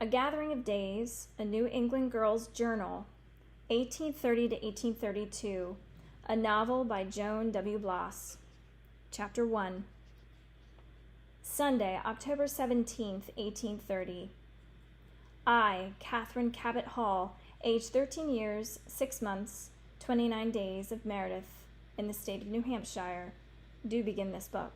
A Gathering of Days, A New England Girl's Journal, 1830 to 1832, a novel by Joan W. Bloss. Chapter 1. Sunday, October 17th, 1830. I, Catherine Cabot Hall, age 13 years, 6 months, 29 days of Meredith, in the state of New Hampshire, do begin this book.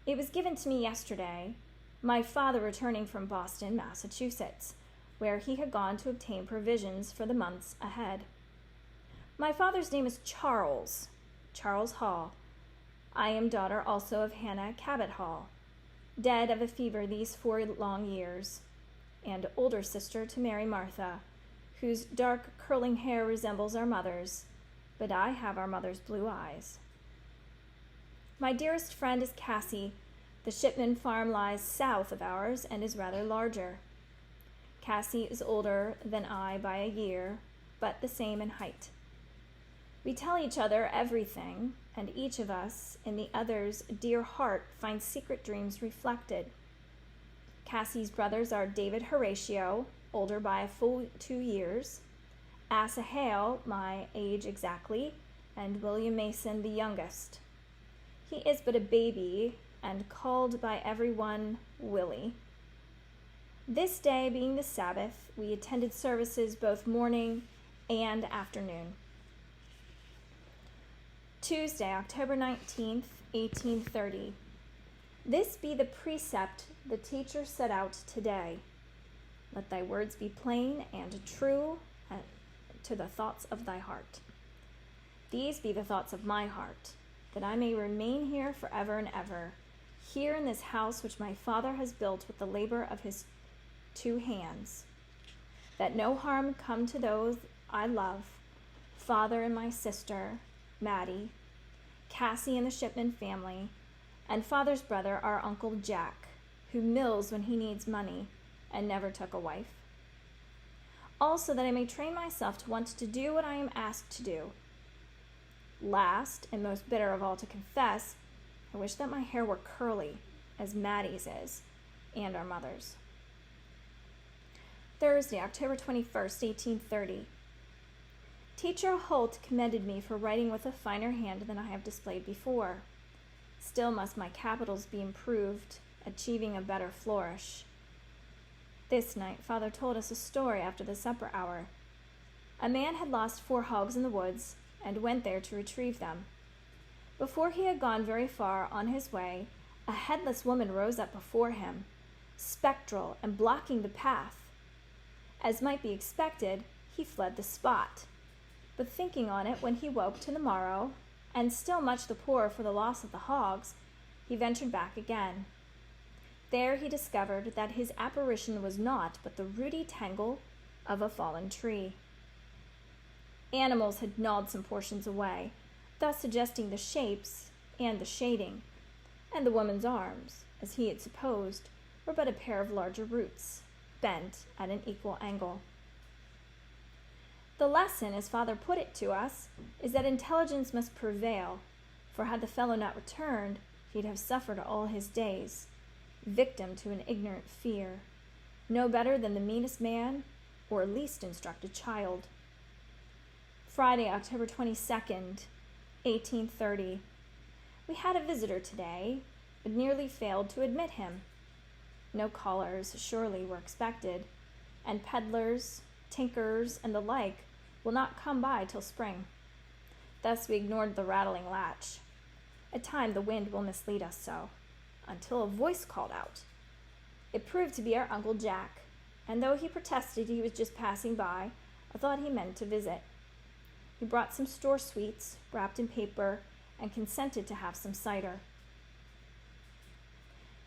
It was given to me yesterday, my father returning from Boston, Massachusetts, where he had gone to obtain provisions for the months ahead. My father's name is Charles Hall. I am daughter also of Hannah Cabot Hall, dead of a fever these 4 long years, and older sister to Mary Martha, whose dark curling hair resembles our mother's, but I have our mother's blue eyes. My dearest friend is Cassie. The Shipman farm lies south of ours and is rather larger. Cassie is older than I by a year, but the same in height. We tell each other everything, and each of us in the other's dear heart finds secret dreams reflected. Cassie's brothers are David Horatio, older by a full 2 years, Asa Hale, my age exactly, and William Mason, the youngest. He is but a baby, and called by everyone Willie. This day being the Sabbath, we attended services both morning and afternoon. Tuesday, October 19th, 1830. This be the precept the teacher set out today. Let thy words be plain and true to the thoughts of thy heart. These be the thoughts of my heart, that I may remain here forever and ever, here in this house which my father has built with the labor of his 2 hands, that no harm come to those I love, father and my sister, Maddie, Cassie and the Shipman family, and father's brother, our Uncle Jack, who mills when he needs money and never took a wife. Also that I may train myself to want to do what I am asked to do. Last, and most bitter of all to confess, I wish that my hair were curly, as Maddie's is, and our mother's. Thursday, October 21st, 1830. Teacher Holt commended me for writing with a finer hand than I have displayed before. Still must my capitals be improved, achieving a better flourish. This night, Father told us a story after the supper hour. A man had lost 4 hogs in the woods, and went there to retrieve them. Before he had gone very far on his way, a headless woman rose up before him, spectral and blocking the path. As might be expected, he fled the spot. But thinking on it when he woke to the morrow, and still much the poorer for the loss of the hogs, he ventured back again. There he discovered that his apparition was naught but the rooty tangle of a fallen tree. Animals had gnawed some portions away, thus suggesting the shapes and the shading, and the woman's arms, as he had supposed, were but a pair of larger roots, bent at an equal angle. The lesson, as Father put it to us, is that intelligence must prevail, for had the fellow not returned, he'd have suffered all his days, victim to an ignorant fear, no better than the meanest man or least instructed child. Friday, October 22nd, 1830. We had a visitor today, but nearly failed to admit him. No callers, surely, were expected, and peddlers, tinkers, and the like will not come by till spring. Thus we ignored the rattling latch. At times the wind will mislead us so, until a voice called out. It proved to be our Uncle Jack, and though he protested he was just passing by, I thought he meant to visit. He brought some store sweets, wrapped in paper, and consented to have some cider.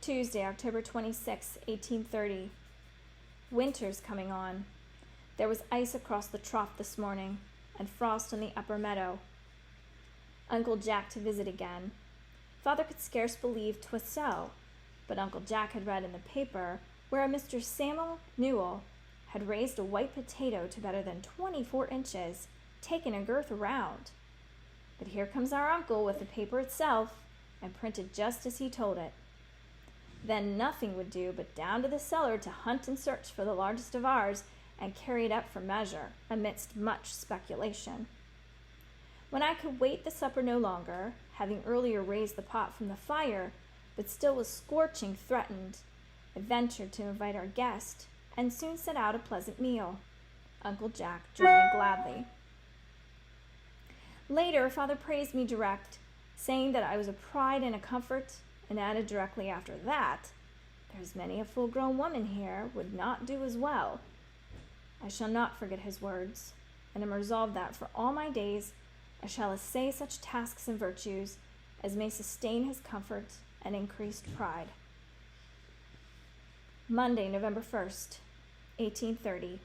Tuesday, October 26, 1830. Winter's coming on. There was ice across the trough this morning, and frost on the upper meadow. Uncle Jack to visit again. Father could scarce believe 'twas so, but Uncle Jack had read in the paper where a Mr. Samuel Newell had raised a white potato to better than 24 inches, taken a girth around. But here comes our uncle with the paper itself, and printed just as he told it. Then nothing would do but down to the cellar to hunt and search for the largest of ours and carry it up for measure, amidst much speculation. When I could wait the supper no longer, having earlier raised the pot from the fire, but still was scorching threatened, I ventured to invite our guest, and soon set out a pleasant meal, Uncle Jack joining gladly. Later, Father praised me direct, saying that I was a pride and a comfort, and added directly after that, "There's many a full-grown woman here would not do as well." I shall not forget his words, and am resolved that for all my days I shall essay such tasks and virtues as may sustain his comfort and increased pride. Monday, November 1st, 1830.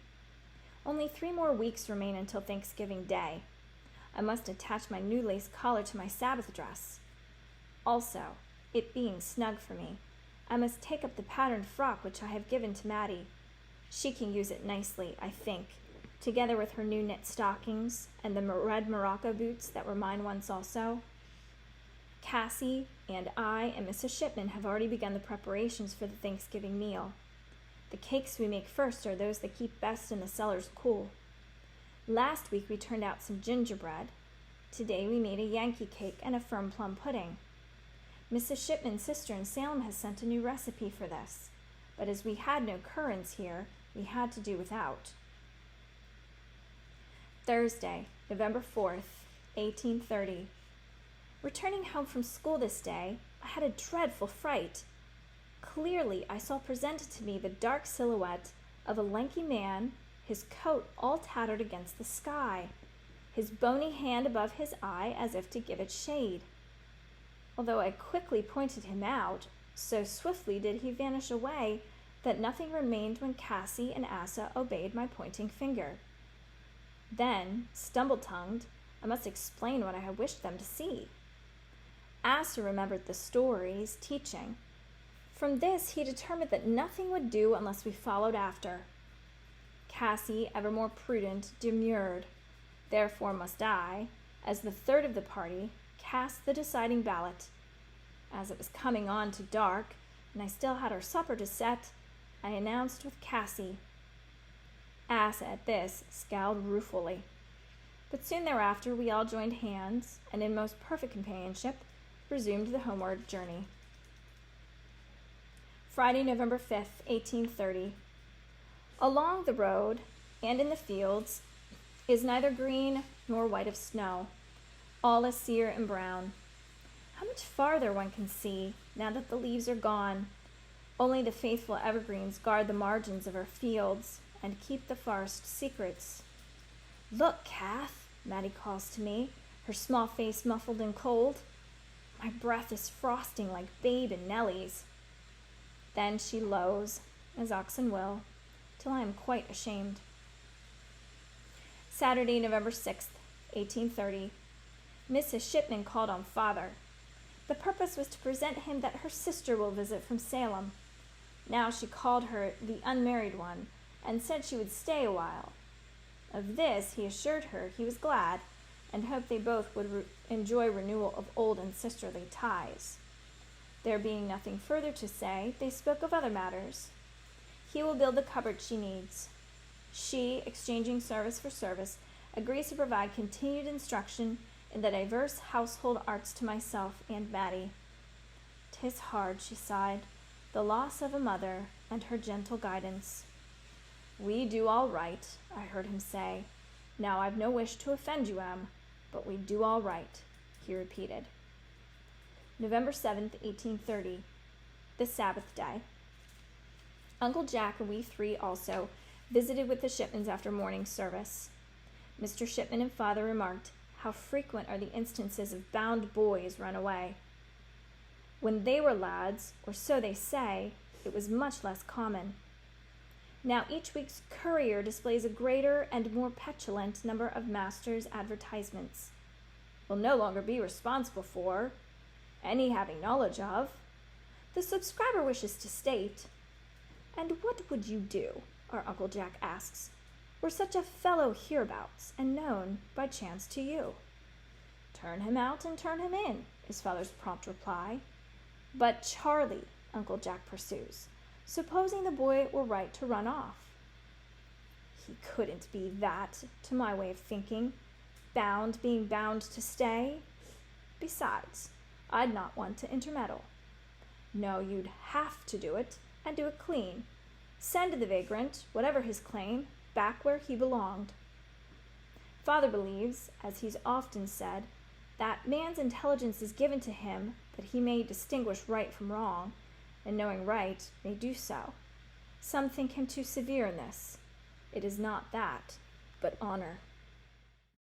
Only 3 more weeks remain until Thanksgiving Day. I must attach my new lace collar to my Sabbath dress. Also, it being snug for me, I must take up the patterned frock which I have given to Maddie. She can use it nicely, I think, together with her new knit stockings and the red Morocco boots that were mine once also. Cassie and I and Mrs. Shipman have already begun the preparations for the Thanksgiving meal. The cakes we make first are those that keep best in the cellars cool. Last week we turned out some gingerbread. Today we made a Yankee cake and a firm plum pudding. Mrs. Shipman's sister in Salem has sent a new recipe for this, but as we had no currants here, we had to do without. Thursday, November 4th, 1830. Returning home from school this day, I had a dreadful fright. Clearly, I saw presented to me the dark silhouette of a lanky man, his coat all tattered against the sky, his bony hand above his eye as if to give it shade. Although I quickly pointed him out, so swiftly did he vanish away that nothing remained when Cassie and Asa obeyed my pointing finger. Then, stumble-tongued, I must explain what I had wished them to see. Asa remembered the story's teaching. From this, he determined that nothing would do unless we followed after. Cassie, ever more prudent, demurred. Therefore must I, as the third of the party, cast the deciding ballot. As it was coming on to dark, and I still had our supper to set, I announced with Cassie. Asa, at this, scowled ruefully. But soon thereafter we all joined hands, and in most perfect companionship, resumed the homeward journey. Friday, November 5th, 1830. Along the road and in the fields is neither green nor white of snow. All is sere and brown. How much farther one can see now that the leaves are gone. Only the faithful evergreens guard the margins of our fields and keep the forest secrets. "Look, Kath," Maddie calls to me, her small face muffled and cold. My breath is frosting like Babe and Nellie's. Then she lows, as oxen will, till I am quite ashamed. Saturday, November 6th, 1830. Mrs. Shipman called on Father. The purpose was to present him that her sister will visit from Salem. Now she called her the unmarried one, and said she would stay a while. Of this he assured her he was glad, and hoped they both would enjoy renewal of old and sisterly ties. There being nothing further to say, they spoke of other matters. He will build the cupboard she needs. She, exchanging service for service, agrees to provide continued instruction in the diverse household arts to myself and Maddie. "'Tis hard," she sighed, "the loss of a mother and her gentle guidance." "We do all right," I heard him say. "Now I've no wish to offend you, Em, but we do all right," he repeated. November 7th, 1830, the Sabbath day. Uncle Jack and we 3 also visited with the Shipmans after morning service. Mr. Shipman and Father remarked, "How frequent are the instances of bound boys run away." When they were lads, or so they say, it was much less common. Now each week's Courier displays a greater and more petulant number of masters' advertisements. "Will no longer be responsible for," "any having knowledge of," "the subscriber wishes to state." "And what would you do," our Uncle Jack asks, "were such a fellow hereabouts and known by chance to you?" "Turn him out and turn him in," is Father's prompt reply. "But Charlie, Uncle Jack pursues, supposing the boy were right to run off. He couldn't be that, to my way of thinking, being bound to stay. Besides, I'd not want to intermeddle. No, you'd have to do it, and do it clean. Send the vagrant, whatever his claim, back where he belonged. Father believes, as he's often said, that man's intelligence is given to him that he may distinguish right from wrong, and knowing right, may do so. Some think him too severe in this. It is not that, but honor.